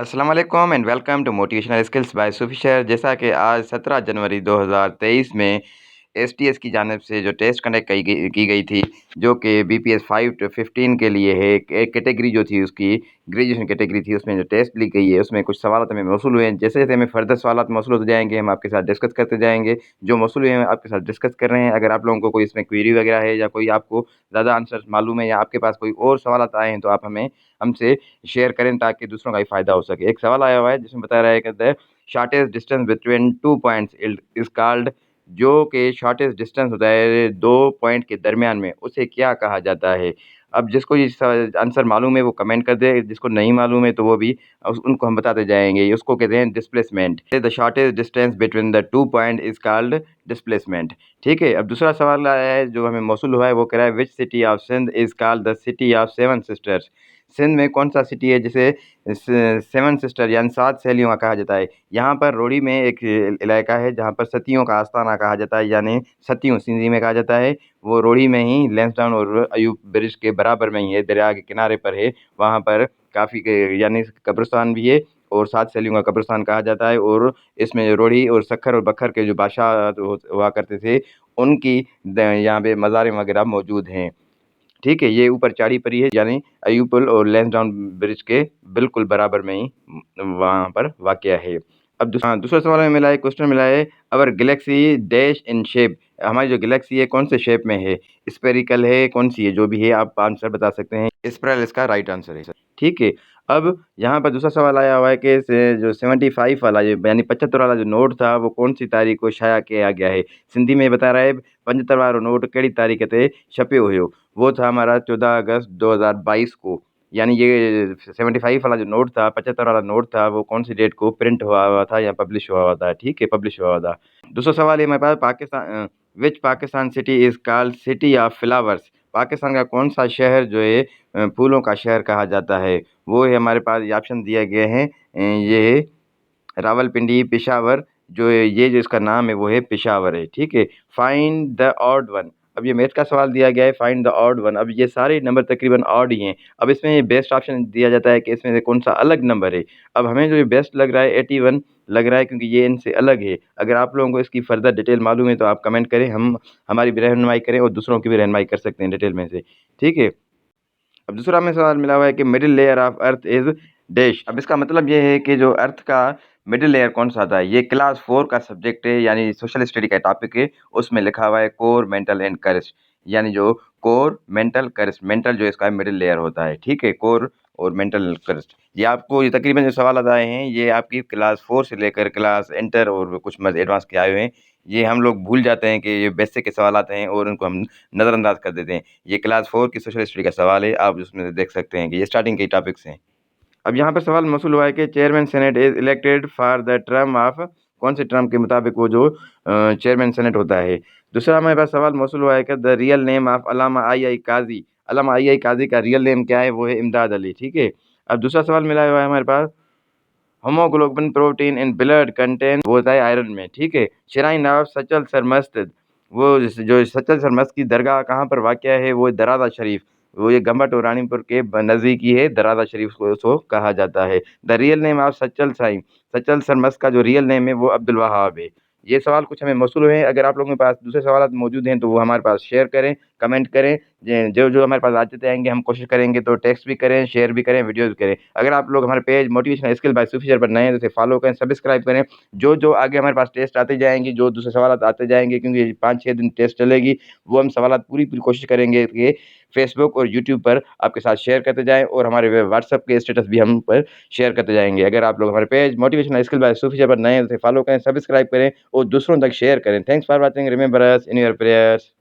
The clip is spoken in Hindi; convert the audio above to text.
अस्सलाम वालेकुम and welcome to motivational skills by Sufi Sher. जैसा कि आज 17 जनवरी 2023 में एसटीएस की जानिब से जो टेस्ट कंडक्ट की गई थी, जो कि बीपीएस 5 टू 15 के लिए है। एक कैटेगरी जो थी उसकी ग्रेजुएशन कैटेगरी थी, उसमें जो टेस्ट ली गई है उसमें कुछ सवाल हमें मौसूल हुए हैं। जैसे जैसे हमें फर्दर सवाल मौसूल होते जाएंगे हम आपके साथ डिस्कस करते जाएंगे। जो मौसूल हुए हैं आपके साथ डिस्कस कर रहे हैं। अगर आप लोगों को कोई इसमें क्वेरी वगैरह है या कोई आपको ज़्यादा आंसर मालूम है या आपके पास कोई और सवाल आए हैं तो आप हमसे शेयर करें ताकि दूसरों का भी फ़ायदा हो सके। एक सवाल आया हुआ है जिसमें बता रहा है कि the shortest distance between 2 points is called, जो कि शॉर्टेस्ट डिस्टेंस होता है 2 पॉइंट के दरमियान में, उसे क्या कहा जाता है? अब जिसको ये आंसर मालूम है वो कमेंट कर दे, जिसको नहीं मालूम है तो वो भी उनको हम बताते जाएंगे। उसको कहते हैं displacement. The shortest distance between the 2 point is called displacement. ठीक है। अब दूसरा सवाल आया है जो हमें मौसूल हुआ है, वो कह रहा है which city of Sindh is called the city of seven sisters. Sindh में कौन सा सिटी है जिसे सेवन सिस्टर यानी 7 सहेलियों का कहा जाता है? यहाँ पर रोहड़ी में एक इलाका है जहाँ पर सतियों का आस्थाना कहा जाता है, यानी सतियों सिंधी में कहा जाता है। वो रोहड़ी में ही लैंसडाउन और अयूब ब्रिज के बराबर में ही है, दरिया के किनारे पर है। वहाँ पर काफ़ी यानी कब्रिस्तान भी है और 7 सहेलियों का कब्रिस्तान कहा जाता है। और इसमें रोहड़ी और सक्खर और बखर के जो बादशाह हुआ करते थे, उनकी यहाँ पे मज़ारें वगैरह मौजूद हैं। ठीक है। ये ऊपर चाड़ी पड़ी है, यानी अयूब पुल और लैंसडाउन ब्रिज के बिल्कुल बराबर में ही वहाँ पर वाक़या है। अब दूसरा सवाल हमें मिला है, क्वेश्चन मिला है, अवर गैलेक्सी डैश इन शेप। हमारी जो गैलेक्सी है कौन से शेप में है? स्फेरिकल है, कौन सी है? जो भी है आप आंसर बता सकते हैं। स्पाइरल इसका राइट आंसर है सर। ठीक है। अब यहाँ पर दूसरा सवाल आया हुआ है कि जो 75 वाला यानी 75 वाला जो नोट था वो कौन सी तारीख को शाया किया गया है? सिंधी में बता रहा है 75 वारो नोट कड़ी तारीख़ ते छपियो हुयो? वो था हमारा 14 अगस्त 2022 को। यानी ये 75 वाला जो नोट था, 75 वाला नोट था, वो कौन सी डेट को प्रिंट हुआ था या पब्लिश हुआ था? ठीक है, पब्लिश हुआ था। दूसरा सवाल है हमारे पास, which Pakistan city is called city of flowers. Pakistan का कौन सा शहर जो है फूलों का शहर कहा जाता है? वो है हमारे पास ये ऑप्शन दिए गए हैं। ये है रावलपिंडी, पेशावर। ये जो इसका नाम है वो है पेशावर है। ठीक है। Find the odd one. अब ये मैथ का सवाल दिया गया है, फाइंड द ऑड वन। अब ये सारे नंबर तकरीबन ऑड ही हैं। अब इसमें ये बेस्ट ऑप्शन दिया जाता है कि इसमें से कौन सा अलग नंबर है। अब हमें जो ये बेस्ट लग रहा है 81 लग रहा है, क्योंकि ये इनसे अलग है। अगर आप लोगों को इसकी फर्दर डिटेल मालूम है तो आप कमेंट करें, हम हमारी भी रहनुमाई करें और दूसरों की भी रहनुमाई कर सकते हैं डिटेल में से। ठीक है। अब दूसरा हमें सवाल मिला हुआ है कि middle layer of earth is dash. अब इसका मतलब ये है कि जो अर्थ का मिडिल लेयर कौन सा था। ये क्लास 4 का सब्जेक्ट है, यानी सोशल स्टडी का टॉपिक है। उसमें लिखा हुआ है कोर, मेंटल एंड करस्ट, यानी जो कोर, मेंटल, करस्ट। मेंटल जो इसका मिडिल लेयर होता है। ठीक है। कोर और मेंटल करस्ट, ये आपको ये तकरीबन जो सवाल आए हैं ये आपकी क्लास 4 से लेकर क्लास इंटर और कुछ एडवांस के आए हुए हैं। ये हम लोग भूल जाते हैं कि ये बेसिक के सवाल आते हैं और उनको हम नज़रअंदाज कर देते हैं। ये क्लास 4 की सोशल हिस्ट्री का सवाल है, आप उसमें से देख सकते हैं कि ये स्टार्टिंग के टॉपिक्स हैं। अब यहाँ पर सवाल मौसूल हुआ है कि chairman senate is elected for the term of, कौन से टर्म के मुताबिक वो जो चेयरमैन सेनेट होता है। दूसरा हमारे पास सवाल मौसूल हुआ है कि द रियल नेम ऑफ अल्लामा आई आई काजी। अल्लामा आई आई काजी का रियल नेम क्या है? वो है इमदाद अली। ठीक है। अब दूसरा सवाल मिला हुआ है हमारे पास, haemoglobin protein in blood content, वो होता है आयरन में। ठीक है। श्राइन ऑफ सचल सरमस्त, वो जो सचल सरमस्त की दरगाह कहाँ पर वाक़या है? वो दराजा शरीफ। वो ये गंबट और रानीपुर के नज़दीकी है, दराजा शरीफ को उसको कहा जाता है। द रियल नेम ऑफ सचल साईं, सचल सरमस्त का जो रियल नेम है वो अब्दुल वहाब है। ये सवाल कुछ हमें मौसूल हुए हैं। अगर आप लोगों के पास दूसरे सवाल मौजूद हैं तो वो हमारे पास शेयर करें, कमेंट करें। जो जो हमारे पास आते आएंगे हम कोशिश करेंगे तो टेक्स्ट भी करें, शेयर भी करें, वीडियोज़ भी करें। अगर आप लोग हमारे page motivational skill bye Sufi शेर पर नए हैं तो इसे फॉलो करें, सब्सक्राइब करें। जो जो आगे हमारे पास टेस्ट आते जाएंगे, जो दूसरे सवाल आते जाएंगे, क्योंकि 5-6 दिन टेस्ट चलेगी, वो हम सवाल पूरी पूरी कोशिश करेंगे कि फेसबुक और यूट्यूब पर आपके साथ शेयर करते जाएँ और हमारे व्हाट्सएप के स्टेटस भी हम पर शेयर करते जाएंगे। अगर आप लोग हमारे page motivational skill bye Sufi शेर पर नए हैं तो इसे फॉलो करें, सब्सक्राइब करें और दूसरों तक शेयर करें। Thanks for watching, remember us in your prayers.